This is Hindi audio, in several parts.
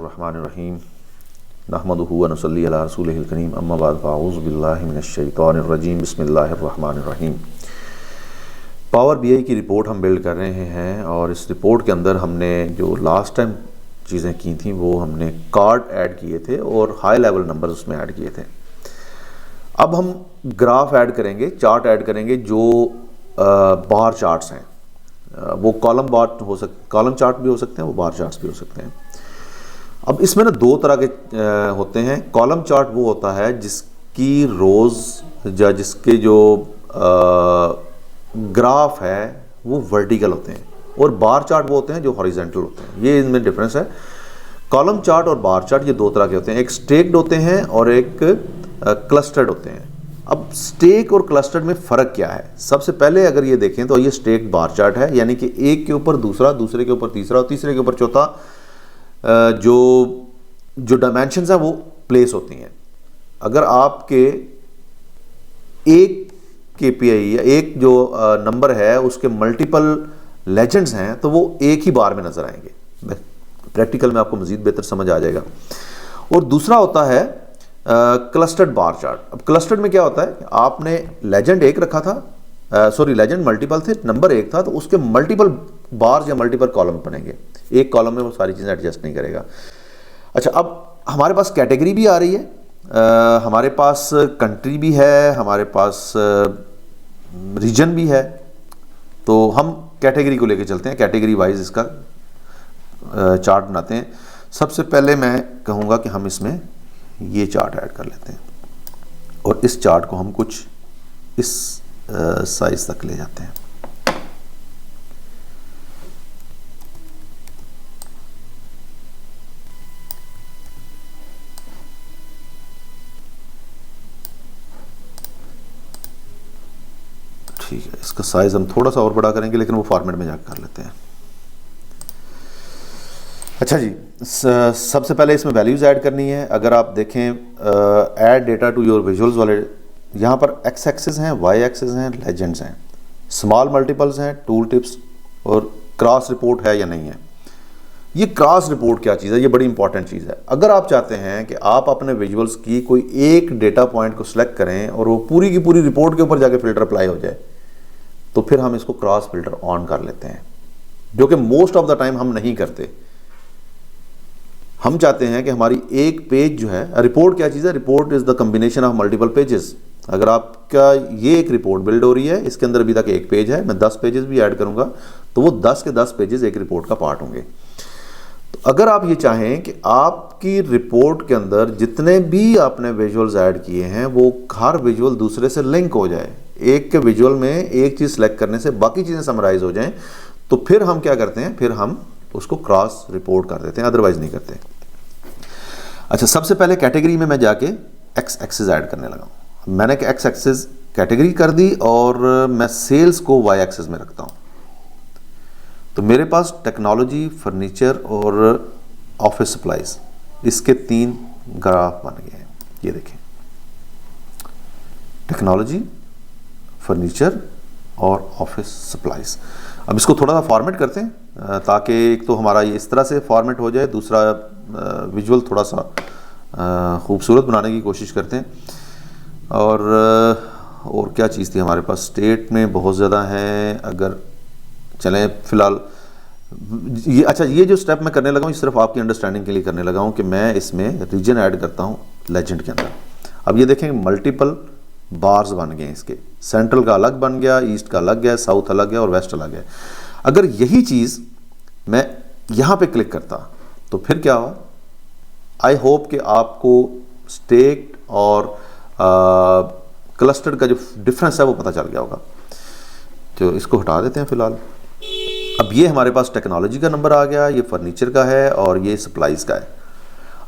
बिस्मिल्लाहिर्रहमानिर्रहीम नहमदुहु व नसल्ली अला रसूलिहिल करीम अम्मा बाद फ़अऊज़ु बिल्लाहि मिनश शैतानिर्रजीम बिस्मिल्लाहिर्रहमानिर्रहीम। पावर बीआई की रिपोर्ट हम बिल्ड कर रहे हैं और इस रिपोर्ट के अंदर हमने जो लास्ट टाइम चीज़ें की थी वो हमने कार्ड ऐड किए थे और हाई लेवल नंबर उसमें ऐड किए थे। अब हम ग्राफ ऐड करेंगे, चार्ट ऐड करेंगे जो बार चार्ट्स हैं। वो कॉलम चार्ट भी हो सकते हैं, वो बार चार्ट्स भी हो सकते हैं। अब इसमें ना दो तरह के होते हैं। कॉलम चार्ट वो होता है जिसकी रोज़ या जिसके जो ग्राफ है वो वर्टिकल होते हैं, और बार चार्ट वो होते हैं जो हॉरिजेंटल होते हैं। ये इनमें डिफरेंस है। कॉलम चार्ट और बार चार्ट ये दो तरह के होते हैं, एक स्टेक्ड होते हैं और एक क्लस्टर्ड होते हैं। अब स्टेक और क्लस्टर्ड में फ़र्क क्या है? सबसे पहले अगर ये देखें तो ये स्टेक्ड बार चार्ट है, यानी कि एक के ऊपर दूसरा, दूसरे के ऊपर तीसरा और तीसरे के ऊपर चौथा जो डायमेंशंस हैं वो प्लेस होती हैं। अगर आपके एक केपीआई या एक जो नंबर है उसके मल्टीपल लेजेंड्स हैं तो वो एक ही बार में नज़र आएंगे। प्रैक्टिकल में आपको मज़ीद बेहतर समझ आ जाएगा। और दूसरा होता है क्लस्टर्ड बार चार्ट। अब क्लस्टर्ड में क्या होता है, आपने लेजेंड एक रखा था, लेजेंड मल्टीपल थे, नंबर एक था, तो उसके मल्टीपल बार्स या मल्टीपल कॉलम बनेंगे। एक कॉलम में वो सारी चीज़ें एडजस्ट नहीं करेगा। अच्छा, अब हमारे पास कैटेगरी भी आ रही है, हमारे पास कंट्री भी है, हमारे पास रीजन भी है। तो हम कैटेगरी को लेके चलते हैं, कैटेगरी वाइज इसका चार्ट बनाते हैं। सबसे पहले मैं कहूँगा कि हम इसमें ये चार्ट ऐड कर लेते हैं और इस चार्ट को हम कुछ इस साइज तक ले जाते हैं। ठीक है, इसका साइज हम थोड़ा सा और बड़ा करेंगे, लेकिन वो फॉर्मेट में जाकर कर लेते हैं। अच्छा जी, सबसे पहले इसमें वैल्यूज़ ऐड करनी है। अगर आप देखें add data to your visuals वाले, यहाँ पर एक्स एक्सिस हैं, वाई एक्सिस हैं, लेजेंड्स हैं, स्मॉल मल्टीपल्स हैं, टूल टिप्स और क्रॉस रिपोर्ट है या नहीं है। ये क्रॉस रिपोर्ट क्या चीज़ है? ये बड़ी इंपॉर्टेंट चीज़ है। अगर आप चाहते हैं कि आप अपने विजुअल्स की कोई एक डेटा पॉइंट को सिलेक्ट करें और वो पूरी की पूरी रिपोर्ट के ऊपर जाके फिल्टर अप्लाई हो जाए, तो फिर हम इसको क्रॉस फिल्टर ऑन कर लेते हैं, जो कि मोस्ट ऑफ द टाइम हम नहीं करते। हम चाहते हैं कि हमारी एक पेज जो है, रिपोर्ट क्या चीज़ है? Report is the combination of multiple pages. अगर आपका ये एक रिपोर्ट बिल्ड हो रही है, इसके अंदर अभी तक एक पेज है, मैं 10 पेजेस भी ऐड करूंगा तो वो 10 के 10 पेजेस एक रिपोर्ट का पार्ट होंगे। तो अगर आप ये चाहें कि आपकी रिपोर्ट के अंदर जितने भी आपने विजुअल्स ऐड किए हैं वो हर विजुअल दूसरे से लिंक हो जाए, एक के विजुअल में एक चीज़ सेलेक्ट करने से बाकी चीज़ें समराइज हो जाएं, तो फिर हम क्या करते हैं, फिर हम उसको क्रॉस रिपोर्ट कर देते हैं, अदरवाइज नहीं करते। अच्छा, सबसे पहले कैटेगरी में मैं जाके एक्स एक्सिस ऐड करने लगा हूँ। मैंने एक्स एक्सिस कैटेगरी कर दी और मैं सेल्स को वाई एक्सिस में रखता हूँ। तो मेरे पास टेक्नोलॉजी, फर्नीचर और ऑफिस सप्लाईज, इसके 3 ग्राफ बन गए हैं। ये देखें, टेक्नोलॉजी, फर्नीचर और ऑफिस सप्लाईज। अब इसको थोड़ा सा फॉर्मेट करते हैं ताकि एक तो हमारा ये इस तरह से फॉर्मेट हो जाए, दूसरा विजुअल थोड़ा सा खूबसूरत बनाने की कोशिश करते हैं। और क्या चीज़ थी हमारे पास? स्टेट में बहुत ज़्यादा हैं। अगर चलें फ़िलहाल ये, अच्छा, ये जो स्टेप मैं करने लगा हूँ ये सिर्फ आपकी अंडरस्टैंडिंग के लिए करने लगा हूँ कि मैं इसमें रीजन ऐड करता हूँ लेजेंड के अंदर। अब ये देखें, मल्टीपल बार्स बन गए, इसके सेंट्रल का अलग बन गया, ईस्ट का अलग गया, साउथ अलग गया और वेस्ट अलग है। अगर यही चीज़ मैं यहाँ पे क्लिक करता तो फिर क्या हुआ? आई होप कि आपको स्टेक्ड और क्लस्टर्ड का जो डिफरेंस है वो पता चल गया होगा। तो इसको हटा देते हैं फ़िलहाल। अब ये हमारे पास टेक्नोलॉजी का नंबर आ गया, ये फर्नीचर का है और ये सप्लाईज का है।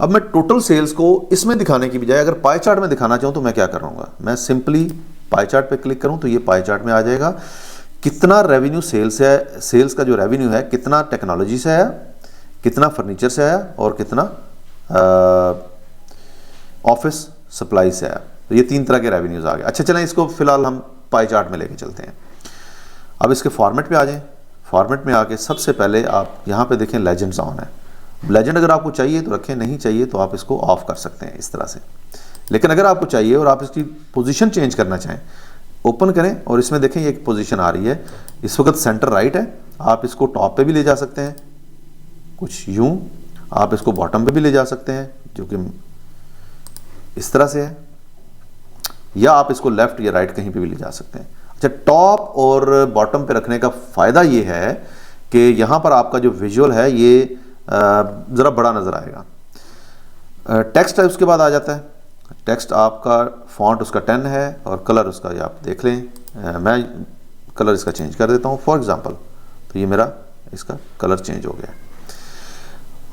अब मैं टोटल सेल्स को इसमें दिखाने की बजाय अगर पाई चार्ट में दिखाना चाहूँ तो मैं क्या कर रहा हूँ? मैं सिंपली पाई चार्ट पे क्लिक करूँ तो ये पाई चार्ट में आ जाएगा कितना रेवेन्यू सेल्स है, सेल्स का जो रेवेन्यू है कितना टेक्नोलॉजी से आया, कितना फर्नीचर से आया और कितना ऑफिस सप्लाई से आया। तो ये 3 तरह के रेवेन्यूज आ गए। अच्छा, चलें इसको फिलहाल हम पाई चार्ट में लेके चलते हैं। अब इसके फॉर्मेट पे आ जाएं। फॉर्मेट में आके सबसे पहले आप यहाँ पे देखें लेजेंड्स ऑन है। लेजेंड अगर आपको चाहिए तो रखें, नहीं चाहिए तो आप इसको ऑफ कर सकते हैं इस तरह से। लेकिन अगर आपको चाहिए और आप इसकी पोजीशन चेंज करना चाहें, ओपन करें और इसमें देखें ये एक पोजीशन आ रही है, इस वक्त सेंटर राइट है, आप इसको टॉप पे भी ले जा सकते हैं कुछ यूं, आप इसको बॉटम पे भी ले जा सकते हैं जो कि इस तरह से है, या आप इसको लेफ्ट या राइट कहीं पे भी ले जा सकते हैं। अच्छा, टॉप और बॉटम पे रखने का फ़ायदा ये है कि यहाँ पर आपका जो विजुअल है ये ज़रा बड़ा नज़र आएगा। टेक्स्ट है उसके बाद आ जाता है, टेक्स्ट आपका फॉन्ट उसका 10 है और कलर उसका ये आप देख लें, मैं कलर इसका चेंज कर देता हूँ फॉर एग्जांपल, तो ये मेरा इसका कलर चेंज हो गया।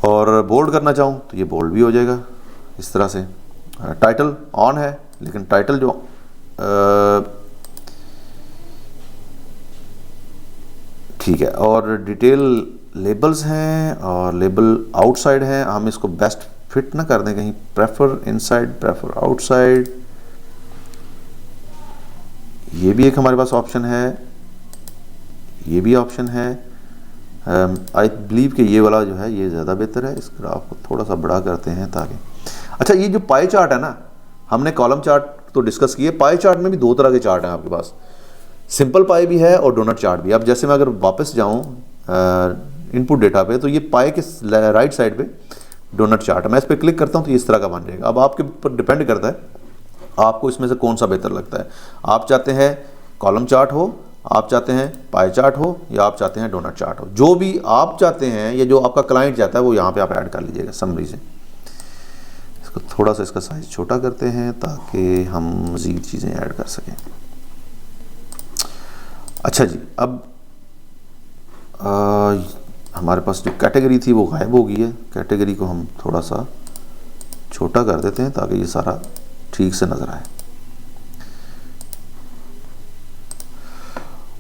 और बोल्ड करना चाहूँ तो ये बोल्ड भी हो जाएगा इस तरह से। टाइटल ऑन है, लेकिन टाइटल जो ठीक है, और डिटेल लेबल्स हैं और लेबल आउटसाइड हैं, हम इसको बेस्ट फिट ना कर दें कहीं, प्रेफर इनसाइड प्रेफर आउटसाइड, ये भी एक हमारे पास ऑप्शन है, ये भी ऑप्शन है। आई बिलीव कि ये वाला जो है ये ज़्यादा बेहतर है, इस ग्राफ को थोड़ा सा बड़ा करते हैं ताकि। अच्छा, ये जो पाई चार्ट है ना, हमने कॉलम चार्ट तो डिस्कस किए, पाई चार्ट में भी दो तरह के चार्ट हैं आपके पास, सिंपल पाई भी है और डोनट चार्ट भी। अब जैसे मैं अगर वापस जाऊँ इनपुट डेटा पे, तो ये पाई के राइट साइड पे डोनट चार्ट है, मैं इस पर क्लिक करता हूँ तो इस तरह का बन जाएगा। अब आपके ऊपर डिपेंड करता है आपको इसमें से कौन सा बेहतर लगता है, आप चाहते हैं कॉलम चार्ट हो, आप चाहते हैं पाई चार्ट हो, या आप चाहते हैं डोनट चार्ट हो, जो भी आप चाहते हैं या जो आपका क्लाइंट चाहता है वो यहाँ पे आप ऐड कर लीजिएगा समरी से। इसको थोड़ा सा इसका साइज छोटा करते हैं ताकि हम मज़ीद चीज़ें ऐड कर सकें। अच्छा जी, अब हमारे पास जो कैटेगरी थी वो गायब हो गई है, कैटेगरी को हम थोड़ा सा छोटा कर देते हैं ताकि ये सारा ठीक से नज़र आए।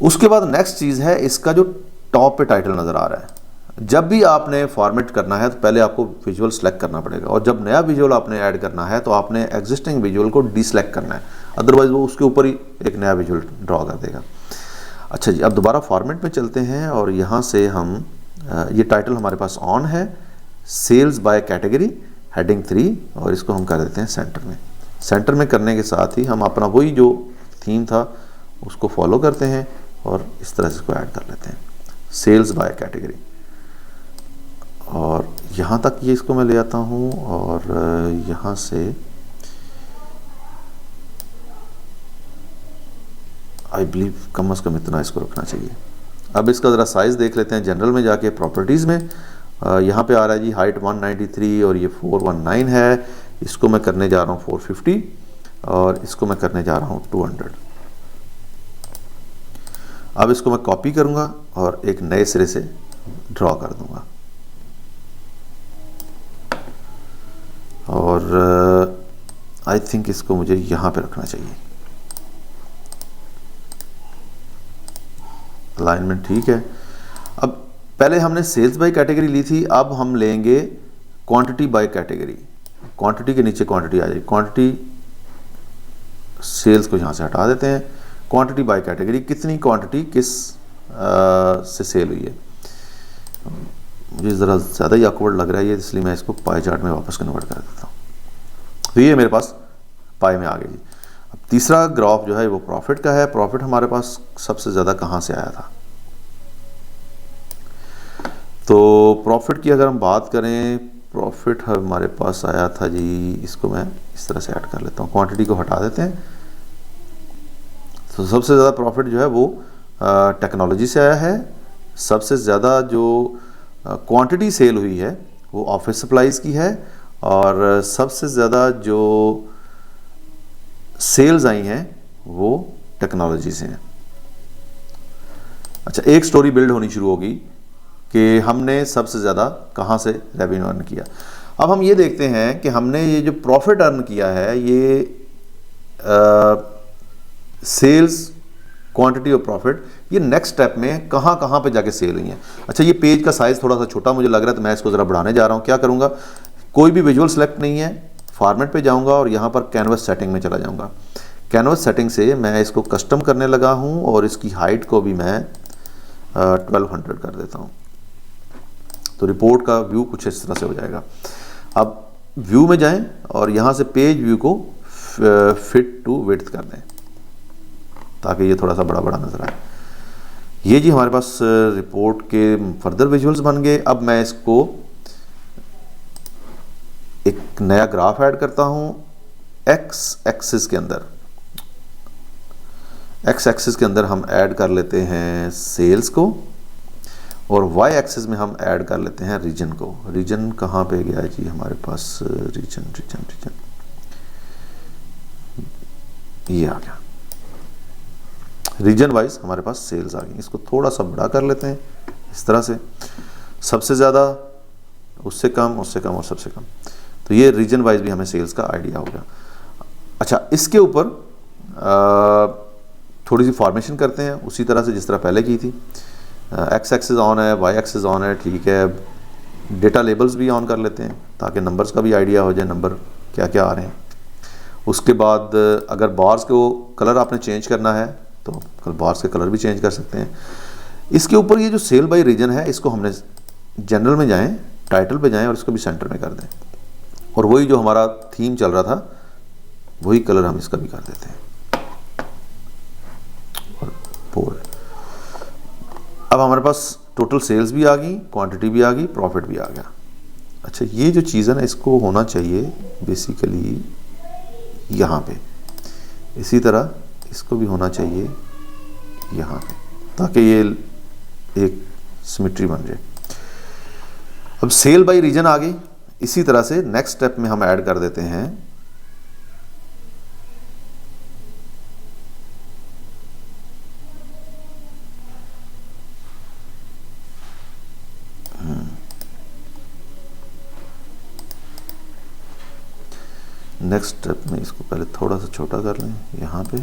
उसके बाद नेक्स्ट चीज़ है इसका जो टॉप पे टाइटल नज़र आ रहा है। जब भी आपने फॉर्मेट करना है तो पहले आपको विजुअल सेलेक्ट करना पड़ेगा, और जब नया विजुअल आपने ऐड करना है तो आपने एग्जिस्टिंग विजुअल को डिसलेक्ट करना है, अदरवाइज वो उसके ऊपर ही एक नया विजुअल ड्रॉ कर देगा। अच्छा जी, अब दोबारा फॉर्मेट में चलते हैं और यहाँ से हम ये टाइटल हमारे पास ऑन है, सेल्स बाय कैटेगरी हेडिंग 3, और इसको हम कर देते हैं सेंटर में। सेंटर में करने के साथ ही हम अपना वही जो थीम था उसको फॉलो करते हैं और इस तरह से इसको ऐड कर लेते हैं, सेल्स बाय कैटेगरी, और यहाँ तक ये इसको मैं ले आता हूँ, और यहाँ से आई बिलीव कम से कम इतना इसको रखना चाहिए। अब इसका ज़रा साइज़ देख लेते हैं जनरल में जाके, प्रॉपर्टीज़ में यहाँ पे आ रहा है जी हाइट 193 और ये 419 है, इसको मैं करने जा रहा हूँ 450 और इसको मैं करने जा रहा हूँ 200। अब इसको मैं कॉपी करूँगा और एक नए सिरे से ड्रॉ कर दूँगा, और आई थिंक इसको मुझे यहाँ पे रखना चाहिए। अलाइनमेंट ठीक है। अब पहले हमने सेल्स बाय कैटेगरी ली थी, अब हम लेंगे क्वांटिटी बाय कैटेगरी। क्वांटिटी के नीचे क्वांटिटी आ जाएगी, क्वांटिटी सेल्स को यहाँ से हटा देते हैं, क्वांटिटी बाय कैटेगरी, कितनी क्वांटिटी किस से सेल हुई है। मुझे ज़रा ज़्यादा ही ऑकवर्ड लग रहा है ये, इसलिए मैं इसको पाई चार्ट में वापस कन्वर्ट कर देता हूँ। तो ये मेरे पास पाई में आ गई जी। अब तीसरा ग्राफ जो है वो प्रॉफिट का है। प्रॉफिट हमारे पास सबसे ज़्यादा कहाँ से आया था, तो प्रॉफिट की अगर हम बात करें, प्रॉफिट हमारे पास आया था जी, इसको मैं इस तरह से ऐड कर लेता हूँ, क्वांटिटी को हटा देते हैं। तो सबसे ज़्यादा प्रॉफिट जो है वो टेक्नोलॉजी से आया है, सबसे ज़्यादा जो क्वांटिटी सेल हुई है वो ऑफिस सप्लाईज़ की है, और सबसे ज़्यादा जो सेल्स आई हैं वो टेक्नोलॉजी से हैं। अच्छा, एक स्टोरी बिल्ड होनी शुरू होगी कि हमने सबसे ज़्यादा कहाँ से रेवेन्यू अर्न किया। अब हम ये देखते हैं कि हमने ये जो प्रॉफिट अर्न किया है ये सेल्स, क्वांटिटी और प्रॉफिट, ये नेक्स्ट स्टेप में कहाँ पे जाके सेल हुई हैं। अच्छा, ये पेज का साइज़ थोड़ा सा छोटा मुझे लग रहा है, तो मैं इसको ज़रा बढ़ाने जा रहा हूँ। क्या करूँगा, कोई भी विजुअल सेलेक्ट नहीं है, फॉर्मेट पे जाऊँगा और यहाँ पर कैनवस सेटिंग में चला जाऊँगा। कैनवस सेटिंग से मैं इसको कस्टम करने लगा हूँ और इसकी हाइट को भी मैं 1200 कर देता हूँ। तो रिपोर्ट का व्यू कुछ इस तरह से हो जाएगा। अब व्यू में जाएं और यहाँ से पेज व्यू को फिट टू विड्थ कर दें ताकि ये थोड़ा सा बड़ा बड़ा नज़र आए। ये जी हमारे पास रिपोर्ट के फर्दर विजुअल्स बन गए। अब मैं इसको एक नया ग्राफ ऐड करता हूँ एक्स एक्सिस के अंदर। एक्स एक्सिस के अंदर हम ऐड कर लेते हैं सेल्स को और वाई एक्सिस में हम ऐड कर लेते हैं रीजन को। रीजन कहाँ पे गया है जी हमारे पास, रीजन रीजन रीजन ये आ गया। रीजन वाइज हमारे पास सेल्स आ गई। इसको थोड़ा सा बड़ा कर लेते हैं इस तरह से, सबसे ज़्यादा, उससे कम, उससे कम और सबसे कम। तो ये रीजन वाइज भी हमें सेल्स का आइडिया हो गया। अच्छा, इसके ऊपर थोड़ी सी फॉर्मेशन करते हैं उसी तरह से जिस तरह पहले की थी। एक्स एक्सिस ऑन है, वाई एक्सिस ऑन है, ठीक है। डेटा लेबल्स भी ऑन कर लेते हैं ताकि नंबर्स का भी आइडिया हो जाए, नंबर क्या क्या आ रहे हैं। उसके बाद अगर बार्स को कलर आपने चेंज करना है तो बार्स के कलर भी चेंज कर सकते हैं। इसके ऊपर ये जो सेल बाय रीजन है इसको हमने जनरल में जाएं, टाइटल पे जाएं और इसको भी सेंटर में कर दें और वही जो हमारा थीम चल रहा था वही कलर हम इसका भी कर देते हैं और बोल्ड। अब हमारे पास टोटल सेल्स भी आ गई, क्वांटिटी भी आ गई, प्रॉफिट भी आ गया। अच्छा, ये जो चीज़ है ना इसको होना चाहिए बेसिकली यहाँ पे, इसी तरह इसको भी होना चाहिए यहाँ पे ताकि ये एक सिमेट्री बन जाए। अब सेल बाय रीजन आ गई। इसी तरह से नेक्स्ट स्टेप में हम ऐड कर देते हैं नेक्स्ट स्टेप में इसको पहले थोड़ा सा छोटा कर लें यहाँ पे।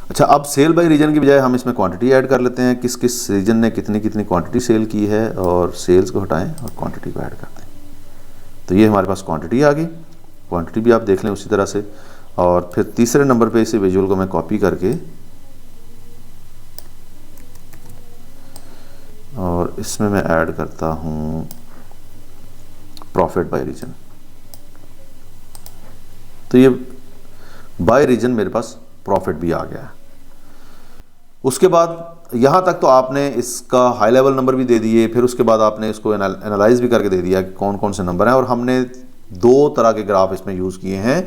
अच्छा, अब सेल बाय रीजन की बजाय हम इसमें क्वांटिटी ऐड कर लेते हैं, किस किस रीजन ने कितनी कितनी क्वांटिटी सेल की है, और सेल्स को हटाएं और क्वांटिटी को ऐड कर दें। तो ये हमारे पास क्वांटिटी आ गई। क्वांटिटी भी आप देख लें उसी तरह से। और फिर तीसरे नंबर पे इसे विजुअल को मैं कॉपी करके और इसमें मैं ऐड करता हूँ प्रॉफिट बाय रीजन। तो ये बाय रीजन मेरे पास प्रॉफिट भी आ गया है। उसके बाद यहाँ तक तो आपने इसका हाई लेवल नंबर भी दे दिए, फिर उसके बाद आपने इसको एनालाइज भी करके दे दिया कि कौन कौन से नंबर हैं। और हमने दो तरह के ग्राफ इसमें यूज़ किए हैं,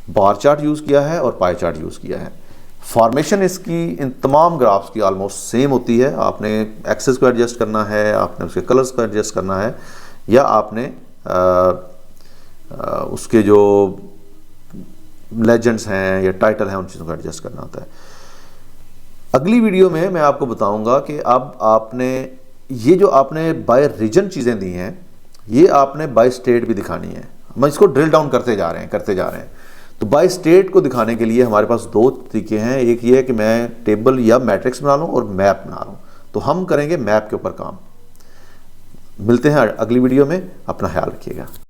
बार चार्ट यूज़ किया है और पाई चार्ट यूज़ किया है। फॉर्मेशन इसकी इन तमाम ग्राफ्स की ऑलमोस्ट सेम होती है। आपने एक्सेस को एडजस्ट करना है, आपने उसके कलर्स को एडजस्ट करना है, या आपने उसके जो लेजेंड्स हैं या टाइटल हैं उन चीज़ों को एडजस्ट करना होता है। अगली वीडियो में मैं आपको बताऊंगा कि अब आपने ये जो आपने बाय रीजन चीज़ें दी हैं ये आपने बाय स्टेट भी दिखानी है। हम इसको ड्रिल डाउन करते जा रहे हैं। तो बाय स्टेट को दिखाने के लिए हमारे पास दो तरीके हैं। एक ये है कि मैं टेबल या मैट्रिक्स बना लूँ और मैप बना लूँ। तो हम करेंगे मैप के ऊपर काम। मिलते हैं अगली वीडियो में। अपना ख्याल रखिएगा।